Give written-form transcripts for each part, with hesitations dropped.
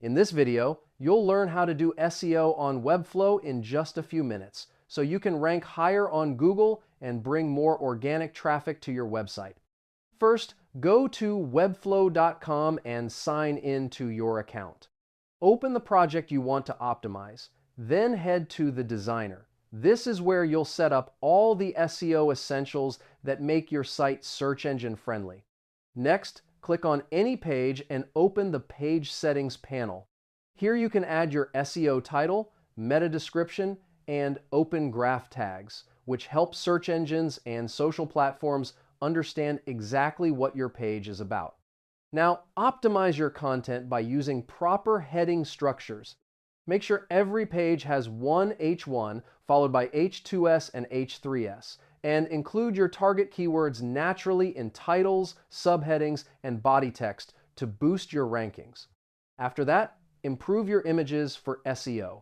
In this video, you'll learn how to do SEO on Webflow in just a few minutes, so you can rank higher on Google and bring more organic traffic to your website. First, go to webflow.com and sign in to your account. Open the project you want to optimize, then head to the designer. This is where you'll set up all the SEO essentials that make your site search engine friendly. Next, click on any page and open the Page Settings panel. Here you can add your SEO title, meta description, and open graph tags, which help search engines and social platforms understand exactly what your page is about. Now, optimize your content by using proper heading structures. Make sure every page has one H1 followed by H2S and H3S, and include your target keywords naturally in titles, subheadings, and body text to boost your rankings. After that, improve your images for SEO.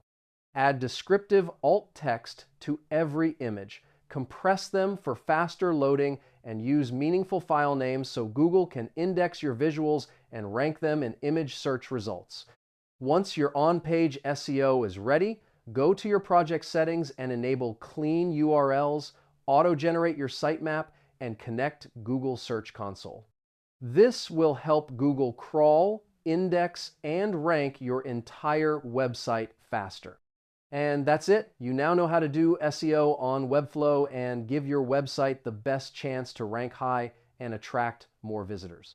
Add descriptive alt text to every image. Compress them for faster loading and use meaningful file names so Google can index your visuals and rank them in image search results. Once your on-page SEO is ready, go to your project settings and enable clean URLs, auto-generate your sitemap, and connect Google Search Console. This will help Google crawl, index, and rank your entire website faster. And that's it. You now know how to do SEO on Webflow and give your website the best chance to rank high and attract more visitors.